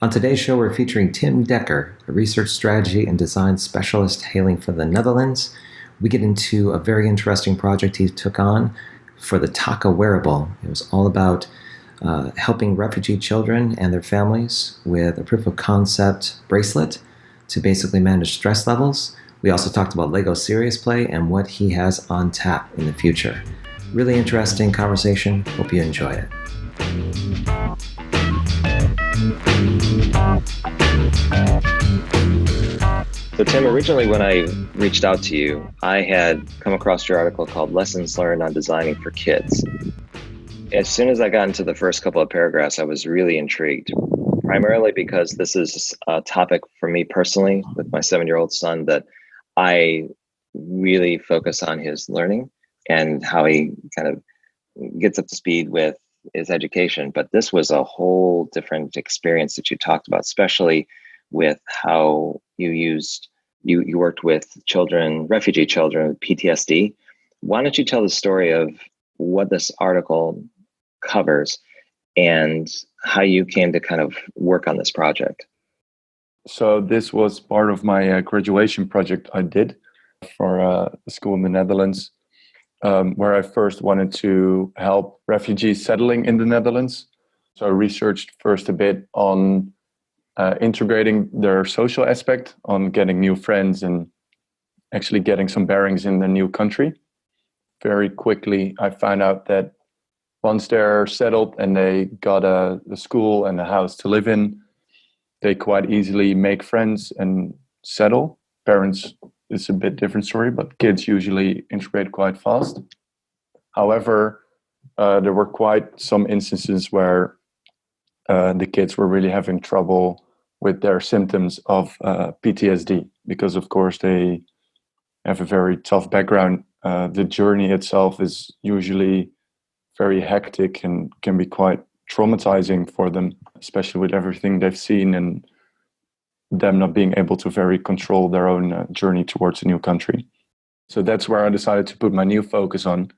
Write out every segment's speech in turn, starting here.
On today's show, we're featuring Tim Dekker, a research strategy and design specialist hailing from the Netherlands. We get into a very interesting project he took on for the TAQA wearable. It was all about helping refugee children and their families with a proof of concept bracelet to basically manage stress levels. We also talked about Lego Serious Play and what he has on tap in the future. Really interesting conversation. Hope you enjoy it. So Tim, originally when I reached out to you, I had come across your article called Lessons Learned on Designing for Kids. As soon as I got into the first couple of paragraphs, I was really intrigued, primarily because this is a topic for me personally with my 7-year-old son that I really focus on his learning and how he kind of gets up to speed with his education. But this was a whole different experience that you talked about, especially with how you worked with children, refugee children with PTSD. Why don't you tell the story of what this article covers and how you came to kind of work on this project? So this was part of my graduation project I did for a school in the Netherlands, where I first wanted to help refugees settling in the Netherlands. So I researched first a bit on integrating their social aspect, on getting new friends and actually getting some bearings in the new country. Very quickly, I found out that once they're settled and they got a school and a house to live in, they quite easily make friends and settle. Parents, it's a bit different story, but kids usually integrate quite fast. However, there were quite some instances where the kids were really having trouble with their symptoms of PTSD, because of course they have a very tough background. The journey itself is usually very hectic and can be quite traumatizing for them, especially with everything they've seen and them not being able to very control their own journey towards a new country. So that's where I decided to put my new focus on.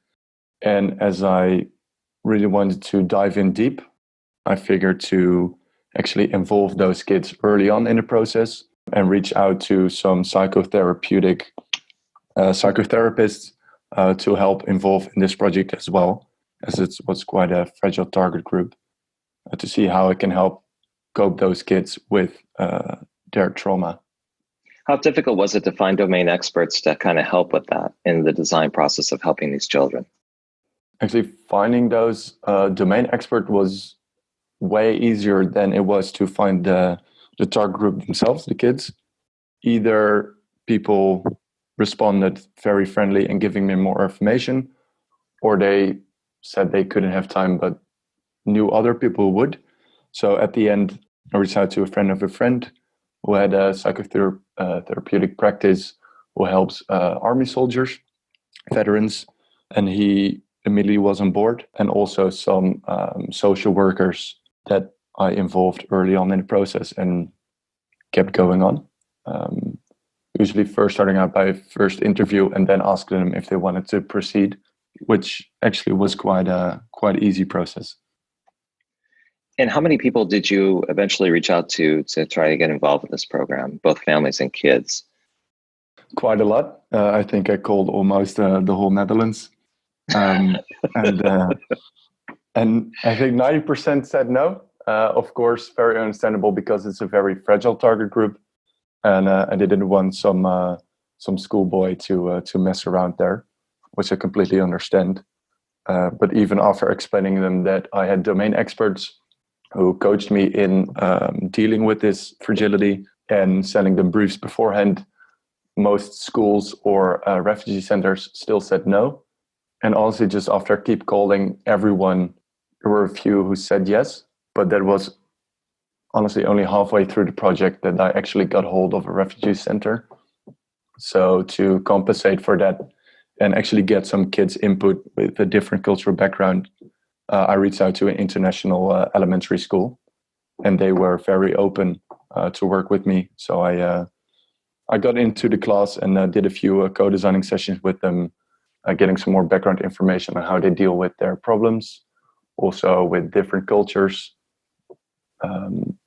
And as I really wanted to dive in deep, I figured to actually involve those kids early on in the process and reach out to some psychotherapists to help involve in this project as well, as it was quite a fragile target group, to see how I can help cope those kids with their trauma. How difficult was it to find domain experts to kind of help with that in the design process of helping these children? Actually, finding those domain expert was way easier than it was to find the target group themselves, the kids. Either people responded very friendly and giving me more information, or they said they couldn't have time but knew other people would. So at the end, I reached out to a friend of a friend who had a psychotherapeutic practice who helps army soldiers, veterans, and he immediately was on board, and also some social workers that I involved early on in the process and kept going on. Usually first starting out by first interview and then asking them if they wanted to proceed, which actually was quite easy process. And how many people did you eventually reach out to try to get involved with this program, both families and kids? Quite a lot. I think I called almost the whole Netherlands. And I think 90% said no. Of course, very understandable because it's a very fragile target group. And I didn't want some schoolboy to mess around there, which I completely understand. But even after explaining them that I had domain experts who coached me in dealing with this fragility and sending them briefs beforehand, most schools or refugee centers still said no. And honestly, just after I keep calling everyone, there were a few who said yes, but that was honestly only halfway through the project that I actually got hold of a refugee center. So to compensate for that and actually get some kids' input with a different cultural background, I reached out to an international elementary school, and they were very open to work with me. So I got into the class and did a few co-designing sessions with them, getting some more background information on how they deal with their problems, also with different cultures.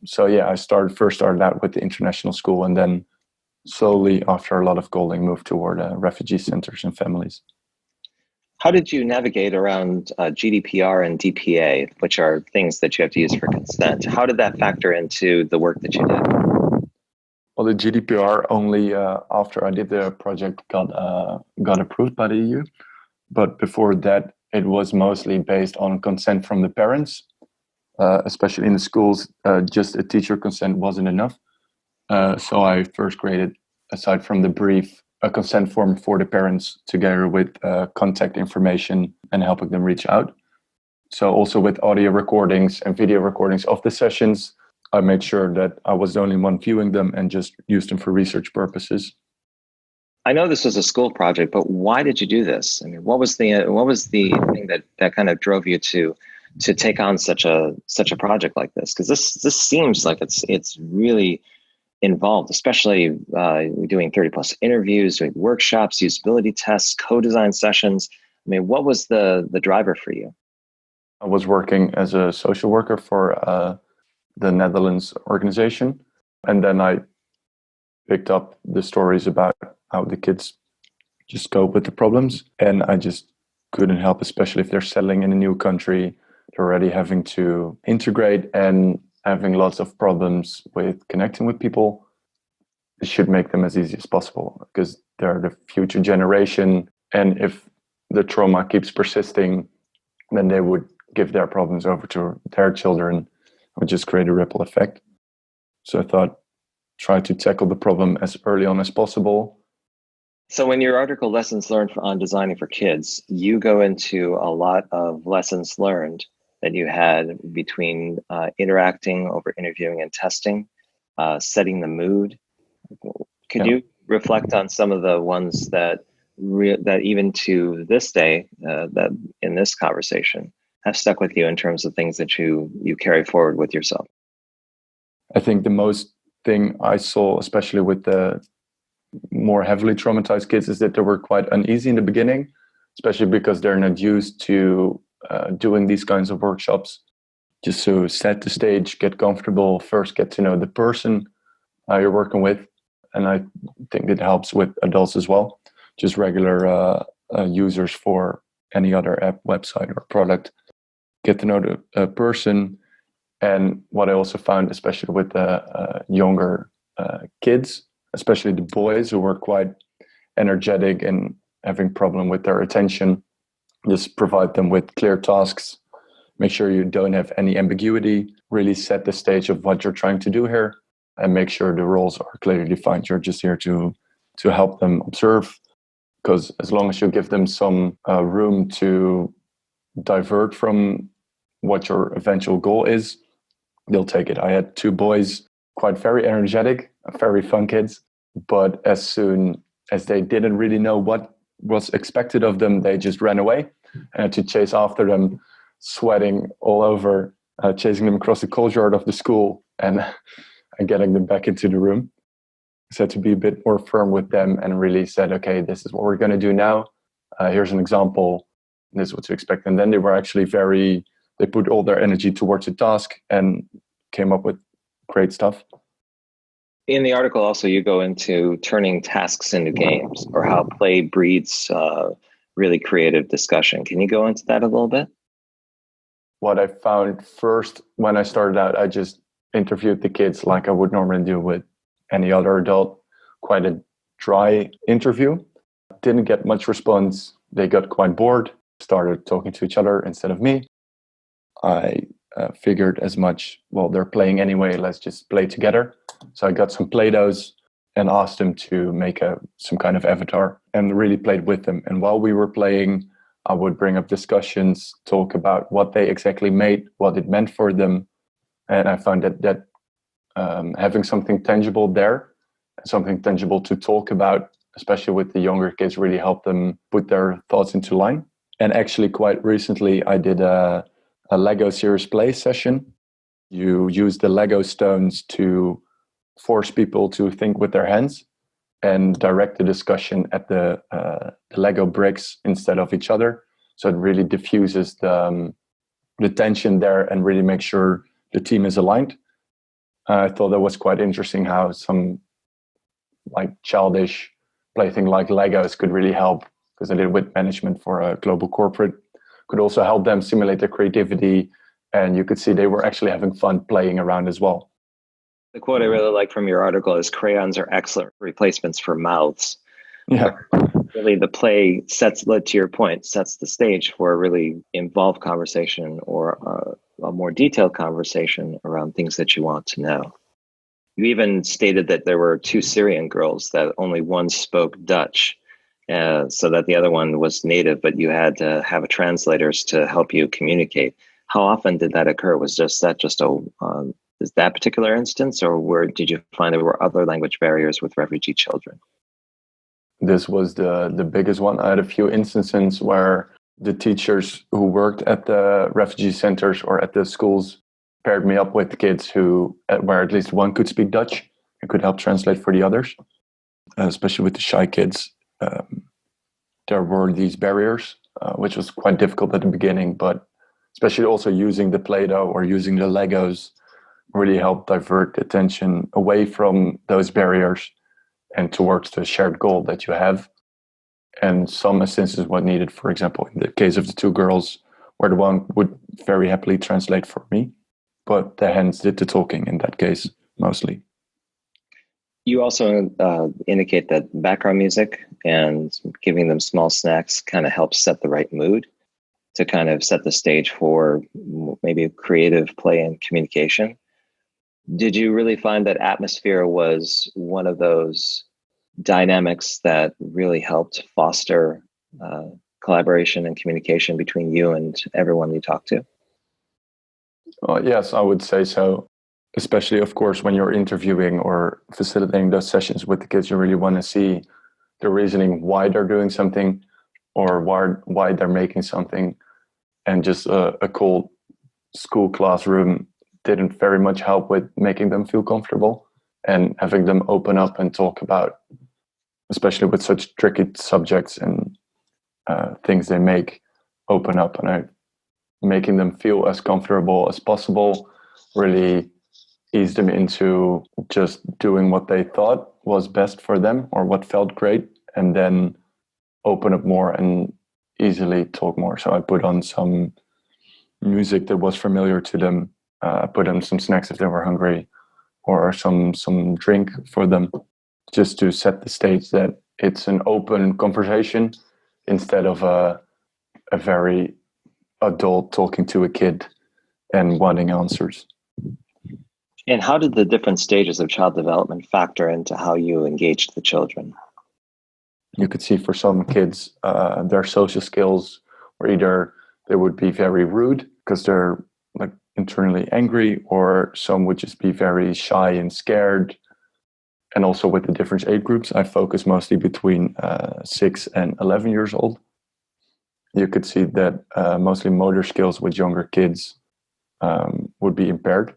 So yeah, I first started out with the international school, and then slowly, after a lot of calling, moved toward refugee centers and families. How did you navigate around GDPR and DPA, which are things that you have to use for consent? How did that factor into the work that you did? Well, the GDPR only after I did the project got approved by the EU, but before that, it was mostly based on consent from the parents, especially in the schools. Just a teacher consent wasn't enough, so I first created, aside from the brief, a consent form for the parents together with contact information and helping them reach out. So also with audio recordings and video recordings of the sessions, I made sure that I was the only one viewing them and just used them for research purposes. I know this was a school project, but why did you do this? I mean, what was the thing that kind of drove you to take on such a project like this? Because this seems like it's really involved, especially doing 30 plus interviews, doing workshops, usability tests, co-design sessions. I mean, what was the driver for you? I was working as a social worker for the Netherlands organization, and then I picked up the stories about how the kids just cope with the problems, and I just couldn't help, especially if they're settling in a new country, they're already having to integrate and having lots of problems with connecting with people. It should make them as easy as possible because they're the future generation. And if the trauma keeps persisting, then they would give their problems over to their children, would just create a ripple effect. So I thought, try to tackle the problem as early on as possible. So in your article, Lessons Learned on Designing for Kids, you go into a lot of lessons learned that you had between interacting over interviewing and testing, setting the mood. Could you reflect on some of the ones that even to this day, that in this conversation, have stuck with you in terms of things that you carry forward with yourself? I think the most thing I saw, especially with the more heavily traumatized kids, is that they were quite uneasy in the beginning, especially because they're not used to doing these kinds of workshops. Just to set the stage, get comfortable, first get to know the person you're working with. And I think it helps with adults as well, just regular users for any other app, website, or product. Get to know the person. And what I also found, especially with the younger kids, especially the boys who were quite energetic and having problem with their attention, just provide them with clear tasks. Make sure you don't have any ambiguity. Really set the stage of what you're trying to do here, and make sure the roles are clearly defined. You're just here to help them observe, because as long as you give them some room to divert from what your eventual goal is, they'll take it. I had two boys, quite very energetic, very fun kids, but as soon as they didn't really know what was expected of them, they just ran away. I had to chase after them, sweating all over, chasing them across the courtyard of the school and getting them back into the room. So to be a bit more firm with them and really said, okay, this is what we're going to do now. Here's an example. This is what to expect. And then they were actually they put all their energy towards the task and came up with great stuff. In the article also, you go into turning tasks into games, or how play breeds really creative discussion. Can you go into that a little bit? What I found first when I started out, I just interviewed the kids like I would normally do with any other adult. Quite a dry interview. Didn't get much response. They got quite bored, started talking to each other instead of me. I figured as much, well, they're playing anyway, let's just play together. So I got some Play-Dohs and asked them to make some kind of avatar and really played with them. And while we were playing, I would bring up discussions, talk about what they exactly made, what it meant for them. And I found that having something tangible there, something tangible to talk about, especially with the younger kids, really helped them put their thoughts into line. And actually quite recently, I did a Lego Serious Play session. You use the Lego stones to force people to think with their hands and direct the discussion at the Lego bricks instead of each other. So it really diffuses the tension there and really makes sure the team is aligned. I thought that was quite interesting how some like childish plaything like Legos could really help, because I did with management for a global corporate, could also help them simulate their creativity. And you could see they were actually having fun playing around as well. The quote I really like from your article is crayons are excellent replacements for mouths. Yeah. Really, the play sets, to your point, sets the stage for a really involved conversation or a more detailed conversation around things that you want to know. You even stated that there were two Syrian girls, that only one spoke Dutch, so that the other one was native, but you had to have translators to help you communicate. How often did that occur? Was that just is that particular instance, or where did you find there were other language barriers with refugee children? This was the biggest one. I had a few instances where the teachers who worked at the refugee centers or at the schools paired me up with kids where at least one could speak Dutch and could help translate for the others. Especially with the shy kids, there were these barriers, which was quite difficult at the beginning, but especially also using the Play-Doh or using the Legos really helped divert attention away from those barriers and towards the shared goal that you have. And some instances what needed, for example, in the case of the two girls, where the one would very happily translate for me, but the hands did the talking in that case, mostly. You also indicate that background music and giving them small snacks kind of helps set the right mood to kind of set the stage for maybe creative play and communication. Did you really find that atmosphere was one of those dynamics that really helped foster collaboration and communication between you and everyone you talked to? Yes, I would say so. Especially, of course, when you're interviewing or facilitating those sessions with the kids, you really want to see the reasoning why they're doing something or why they're making something. And just a cold school classroom didn't very much help with making them feel comfortable and having them open up and talk about, especially with such tricky subjects and things they make, open up and making them feel as comfortable as possible, really ease them into just doing what they thought was best for them or what felt great, and then open up more and easily talk more. So I put on some music that was familiar to them, put on some snacks if they were hungry, or some drink for them, just to set the stage that it's an open conversation instead of a very adult talking to a kid and wanting answers. And how did the different stages of child development factor into how you engaged the children? You could see for some kids, their social skills were either they would be very rude because they're like internally angry, or some would just be very shy and scared. And also with the different age groups, I focus mostly between 6 and 11 years old. You could see that mostly motor skills with younger kids would be impaired.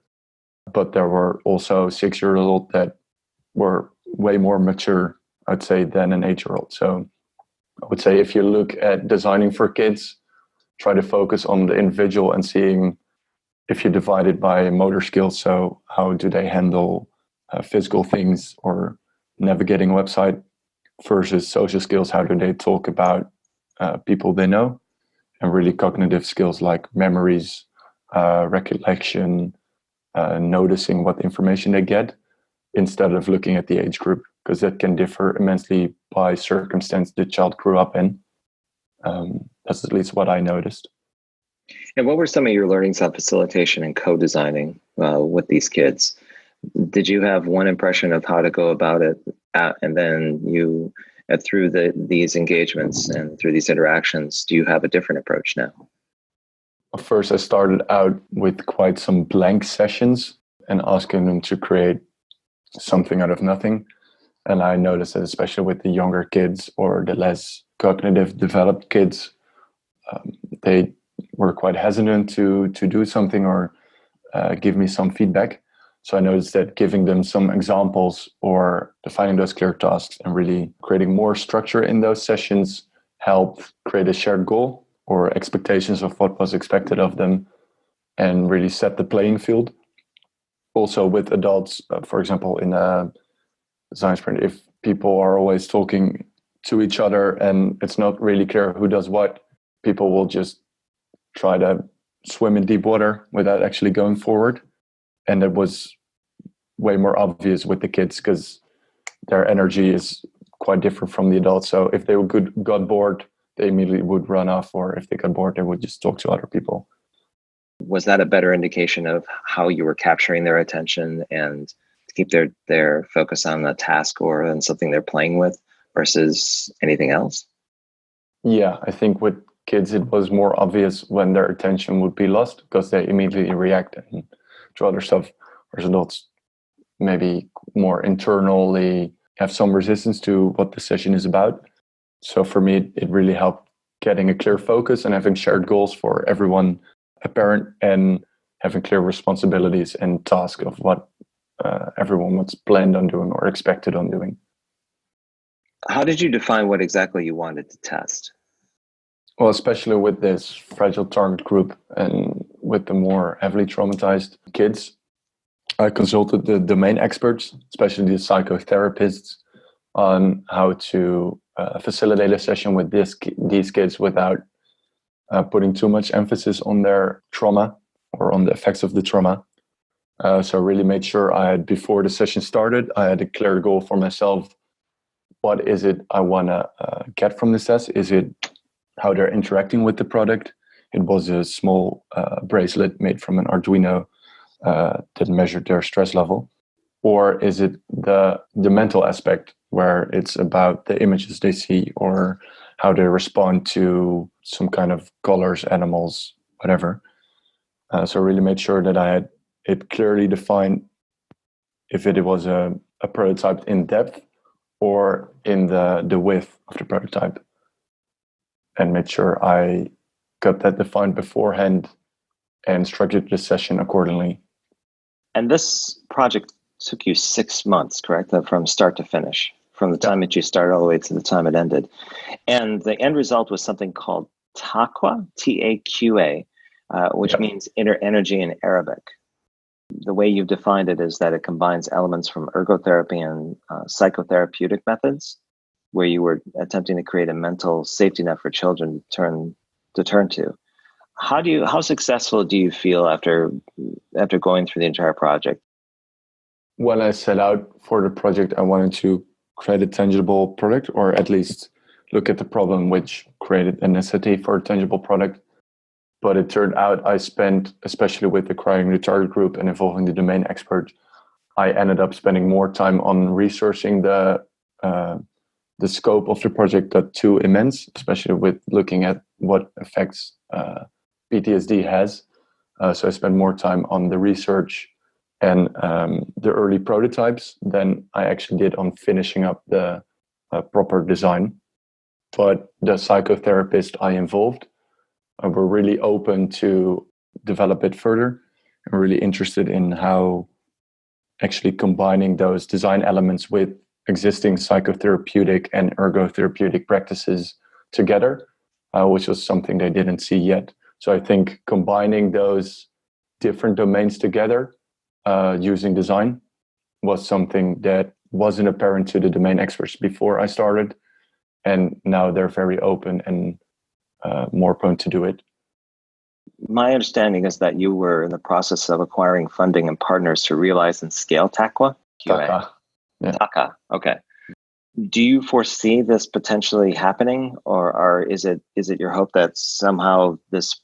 But there were also 6-year-olds that were way more mature, I'd say, than an 8-year-old. So I would say if you look at designing for kids, try to focus on the individual and seeing if you divide it by motor skills. So how do they handle physical things or navigating a website, versus social skills, how do they talk about people they know, and really cognitive skills like memories, recollection, noticing what information they get, instead of looking at the age group, because that can differ immensely by circumstance the child grew up in. That's at least what I noticed. And what were some of your learnings on facilitation and co-designing with these kids? Did you have one impression of how to go about it, and then you, through these engagements and through these interactions, do you have a different approach now? First, I started out with quite some blank sessions and asking them to create something out of nothing. And I noticed that especially with the younger kids or the less cognitive developed kids, they were quite hesitant to do something or give me some feedback. So I noticed that giving them some examples or defining those clear tasks and really creating more structure in those sessions helped create a shared goal or expectations of what was expected of them, and really set the playing field. Also with adults, for example, in a design sprint, if people are always talking to each other and it's not really clear who does what, people will just try to swim in deep water without actually going forward. And it was way more obvious with the kids because their energy is quite different from the adults. So if they got bored, they immediately would run off, or if they got bored, they would just talk to other people. Was that a better indication of how you were capturing their attention and to keep their focus on the task or on something they're playing with versus anything else? Yeah, I think with kids, it was more obvious when their attention would be lost because they immediately react to other stuff. Whereas adults maybe more internally have some resistance to what the session is about. So for me, it really helped getting a clear focus and having shared goals for everyone apparent and having clear responsibilities and tasks of what everyone was planned on doing or expected on doing. How did you define what exactly you wanted to test? Well, especially with this fragile target group and with the more heavily traumatized kids, I consulted the domain experts, especially the psychotherapists, on how to facilitate a session with these kids without putting too much emphasis on their trauma or on the effects of the trauma. So I really made sure before the session started, I had a clear goal for myself. What is it I want to get from this test? Is it how they're interacting with the product? It was a small bracelet made from an Arduino that measured their stress level. Or is it the mental aspect where it's about the images they see or how they respond to some kind of colors, animals, whatever. So I really made sure that I had it clearly defined if it was a prototype in depth or in the width of the prototype, and made sure I got that defined beforehand and structured the session accordingly. And this project took you 6 months, correct? From start to finish, from the time that you started all the way to the time it ended. And the end result was something called TAQA, TAQA, which means inner energy in Arabic. The way you've defined it is that it combines elements from ergotherapy and psychotherapeutic methods, where you were attempting to create a mental safety net for children to turn to. How successful do you feel after going through the entire project? When I set out for the project, I wanted to create a tangible product, or at least look at the problem which created a necessity for a tangible product. But it turned out I spent, especially with acquiring the target group and involving the domain expert, I ended up spending more time on researching the scope of the project got too immense, especially with looking at what effects PTSD has. So I spent more time on the research and the early prototypes than I actually did on finishing up the proper design. But the psychotherapist I involved were really open to develop it further and really interested in how actually combining those design elements with existing psychotherapeutic and ergotherapeutic practices together, which was something they didn't see yet. So I think combining those different domains together using design was something that wasn't apparent to the domain experts before I started. And now they're very open and more prone to do it. My understanding is that you were in the process of acquiring funding and partners to realize and scale TAQA? TAQA. Yeah. TAQA. Okay. Do you foresee this potentially happening, or is it your hope that somehow this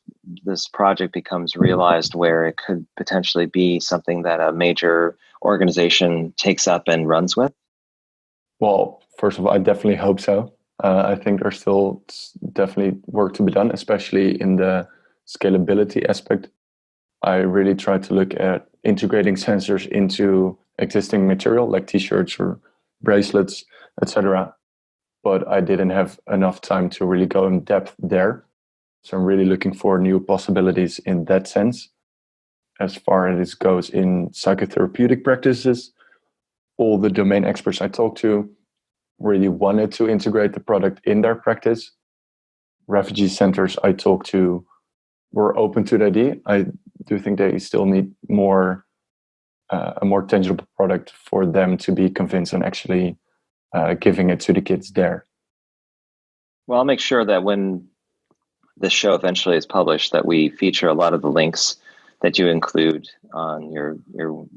project becomes realized where it could potentially be something that a major organization takes up and runs with? Well, first of all, I definitely hope so. I think there's still definitely work to be done, especially in the scalability aspect. I really try to look at integrating sensors into existing material like t-shirts or bracelets, etc. But I didn't have enough time to really go in depth there. So I'm really looking for new possibilities in that sense. As far as it goes in psychotherapeutic practices, all the domain experts I talked to really wanted to integrate the product in their practice. Refugee centers I talked to were open to the idea. I do think they still need more a more tangible product for them to be convinced on actually giving it to the kids there. Well, I'll make sure that when this show eventually is published, that we feature a lot of the links that you include on your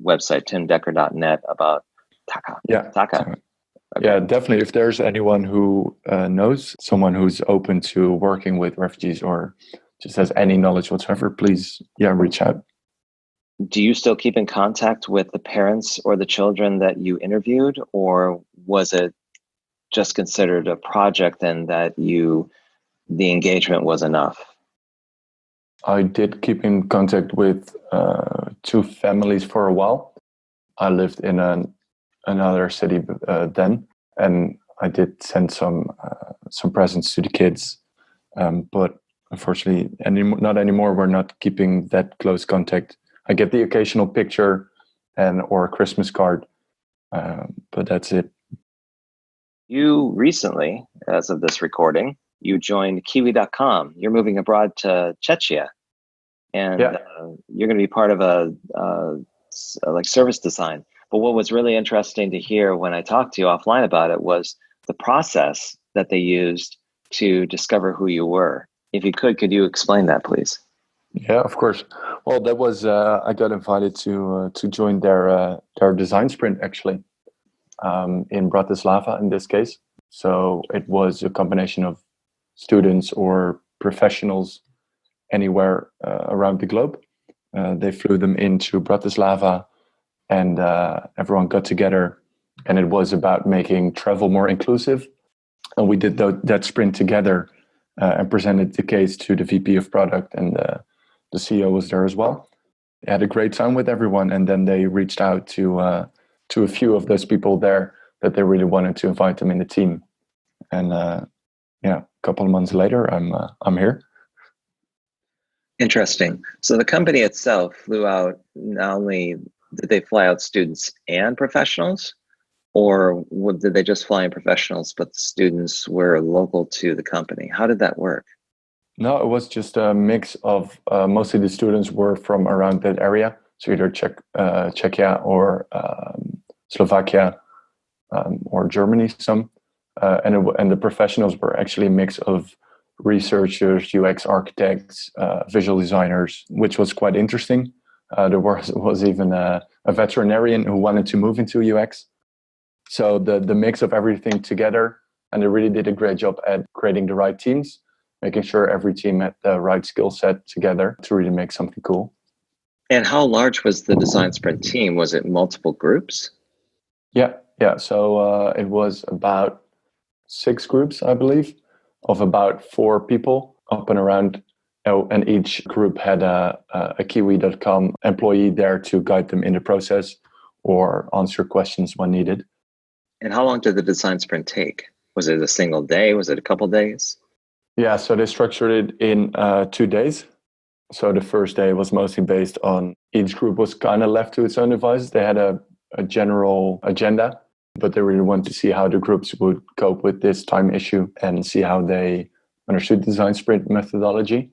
website, timdekker.net, about TAQA. Yeah. TAQA. Okay. Yeah, definitely. If there's anyone who knows someone who's open to working with refugees or just has any knowledge whatsoever, please, reach out. Do you still keep in contact with the parents or the children that you interviewed, or was it just considered a project and that the engagement was enough? I did keep in contact with 2 families for a while. I lived in another city then, and I did send some presents to the kids, but unfortunately, not anymore. We're not keeping that close contact. I get the occasional picture or a Christmas card, but that's it. You recently, as of this recording, you joined Kiwi.com. You're moving abroad to Czechia, and you're going to be part of a like service design. But what was really interesting to hear when I talked to you offline about it was the process that they used to discover who you were. If you could you explain that, please? Yeah, of course. Well, that was I got invited to join their design sprint actually in Bratislava in this case. So it was a combination of students or professionals anywhere around the globe. They flew them into Bratislava, and everyone got together, and it was about making travel more inclusive. And we did that sprint together and presented the case to the VP of product, and the CEO was there as well. They had a great time with everyone, and then they reached out to a few of those people there that they really wanted to invite them in the team. And a couple of months later, I'm here. Interesting. So the company itself flew out, not only did they fly out students and professionals, or did they just fly in professionals, but the students were local to the company? How did that work? No, it was just a mix of mostly the students were from around that area. So either Czechia or Slovakia or Germany, some. And the professionals were actually a mix of researchers, UX architects, visual designers, which was quite interesting. There was even a veterinarian who wanted to move into UX. So the mix of everything together, and they really did a great job at creating the right teams, making sure every team had the right skill set together to really make something cool. And how large was the design sprint team? Was it multiple groups? Yeah. So it was about 6 groups, I believe, of about 4 people up and around. And each group had a Kiwi.com employee there to guide them in the process or answer questions when needed. And how long did the design sprint take? Was it a single day? Was it a couple days? Yeah, so they structured it in 2 days. So the first day was mostly based on each group was kind of left to its own devices. They had a general agenda, but they really wanted to see how the groups would cope with this time issue and see how they understood design sprint methodology.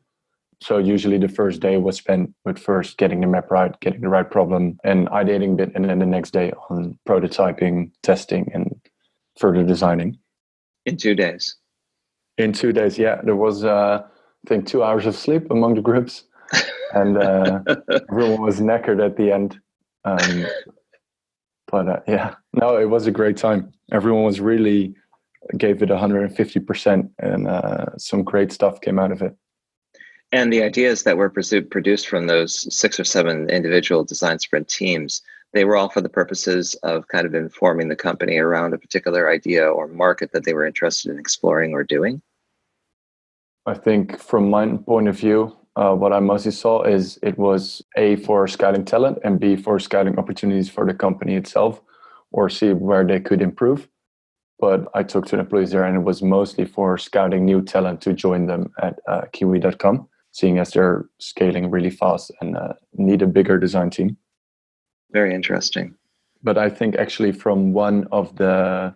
So usually the first day was spent with first getting the map right, getting the right problem, and ideating a bit, and then the next day on prototyping, testing, and further designing. In 2 days? In 2 days, yeah. There was, I think, 2 hours of sleep among the groups, and everyone was knackered at the end. But no, it was a great time. Everyone was really gave it 150%, and some great stuff came out of it. And the ideas that were produced from those 6 or 7 individual design sprint teams, they were all for the purposes of kind of informing the company around a particular idea or market that they were interested in exploring or doing? I think from my point of view, what I mostly saw is it was A, for scouting talent, and B, for scouting opportunities for the company itself, or see where they could improve. But I talked to the employees there, and it was mostly for scouting new talent to join them at Kiwi.com, seeing as they're scaling really fast and need a bigger design team. Very interesting. But I think actually from one of the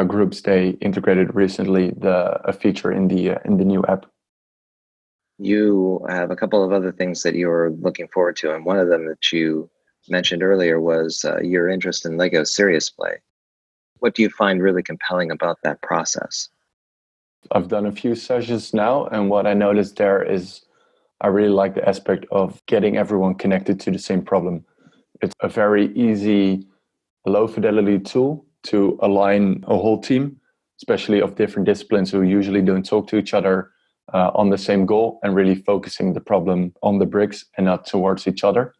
groups, they integrated recently a feature in the new app. You have a couple of other things that you're looking forward to, and one of them that you mentioned earlier was your interest in Lego Serious Play. What do you find really compelling about that process? I've done a few sessions now, and what I noticed there is I really like the aspect of getting everyone connected to the same problem. It's a very easy, low fidelity tool to align a whole team, especially of different disciplines who usually don't talk to each other on the same goal, and really focusing the problem on the bricks and not towards each other.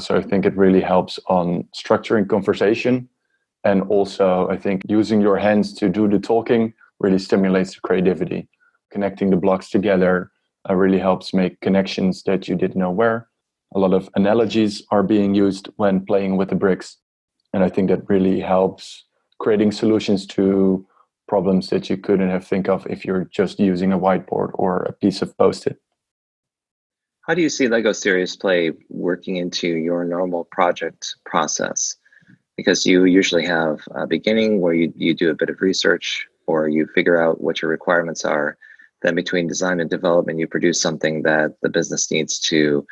So I think it really helps on structuring conversation. And also, I think using your hands to do the talking really stimulates the creativity. Connecting the blocks together really helps make connections that you didn't know where. A lot of analogies are being used when playing with the bricks. And I think that really helps creating solutions to problems that you couldn't have think of if you're just using a whiteboard or a piece of Post-it. How do you see Lego Serious Play working into your normal project process? Because you usually have a beginning where you do a bit of research or you figure out what your requirements are. Then between design and development, you produce something that the business needs to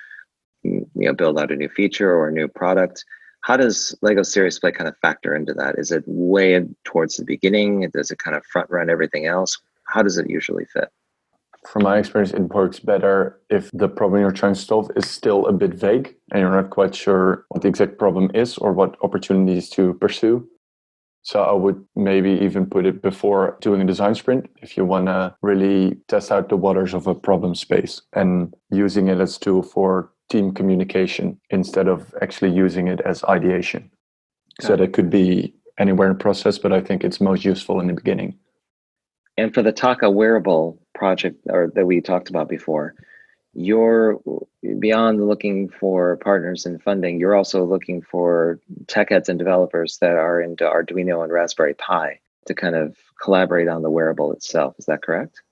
build out a new feature or a new product. How does Lego Serious Play kind of factor into that? Is it way towards the beginning? Does it kind of front run everything else? How does it usually fit? From my experience, it works better if the problem you're trying to solve is still a bit vague and you're not quite sure what the exact problem is or what opportunities to pursue. So I would maybe even put it before doing a design sprint if you want to really test out the waters of a problem space and using it as a tool for team communication instead of actually using it as ideation. So that could be anywhere in the process, but I think it's most useful in the beginning. And for the TAQA wearable project or that we talked about before, you're beyond looking for partners and funding, you're also looking for tech heads and developers that are into Arduino and Raspberry Pi to kind of collaborate on the wearable itself. Is that correct?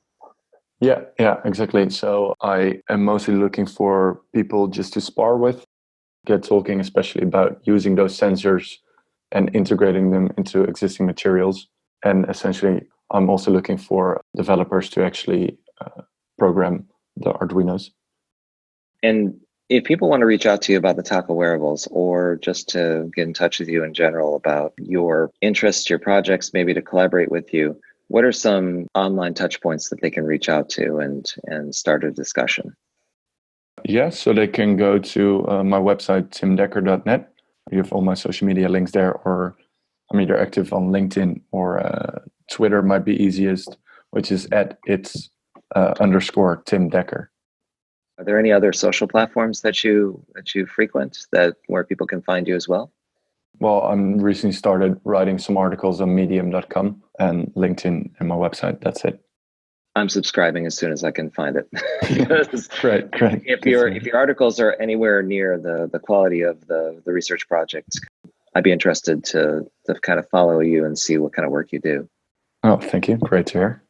Yeah, exactly. So I am mostly looking for people just to spar with, get talking, especially about using those sensors and integrating them into existing materials. And essentially, I'm also looking for developers to actually program the Arduinos. And if people want to reach out to you about the TAQA wearables or just to get in touch with you in general about your interests, your projects, maybe to collaborate with you, what are some online touch points that they can reach out to and start a discussion? Yeah, so they can go to my website, timdekker.net. You have all my social media links there, or I'm either active on LinkedIn or Twitter might be easiest, which is @it's_Tim Dekker. Are there any other social platforms that you frequent where people can find you as well? Well, I'm recently started writing some articles on medium.com and LinkedIn and my website. That's it. I'm subscribing as soon as I can find it. Great. If your articles are anywhere near the quality of the research projects, I'd be interested to kind of follow you and see what kind of work you do. Oh, thank you. Great to hear.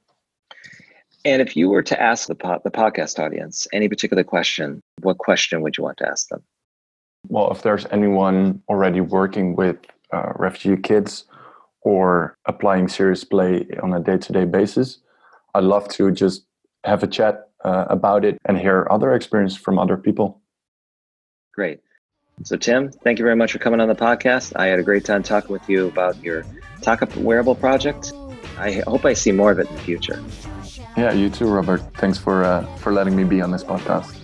And if you were to ask the podcast audience any particular question, what question would you want to ask them? Well, if there's anyone already working with refugee kids or applying Serious Play on a day-to-day basis, I'd love to just have a chat about it and hear other experience from other people. Great. So Tim, thank you very much for coming on the podcast. I had a great time talking with you about your TAQA wearable project. I hope I see more of it in the future. Yeah, you too, Robert. Thanks for letting me be on this podcast.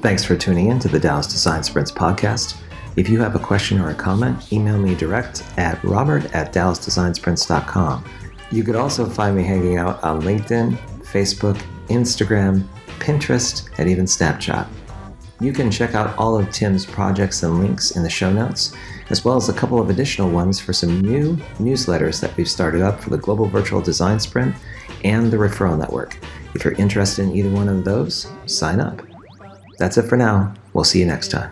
Thanks for tuning in to the Dallas Design Sprints podcast. If you have a question or a comment, email me direct at robert@dallasdesignsprints.com. You could also find me hanging out on LinkedIn, Facebook, Instagram, Pinterest, and even Snapchat. You can check out all of Tim's projects and links in the show notes, as well as a couple of additional ones for some new newsletters that we've started up for the Global Virtual Design Sprint and the Referral Network. If you're interested in either one of those, sign up. That's it for now. We'll see you next time.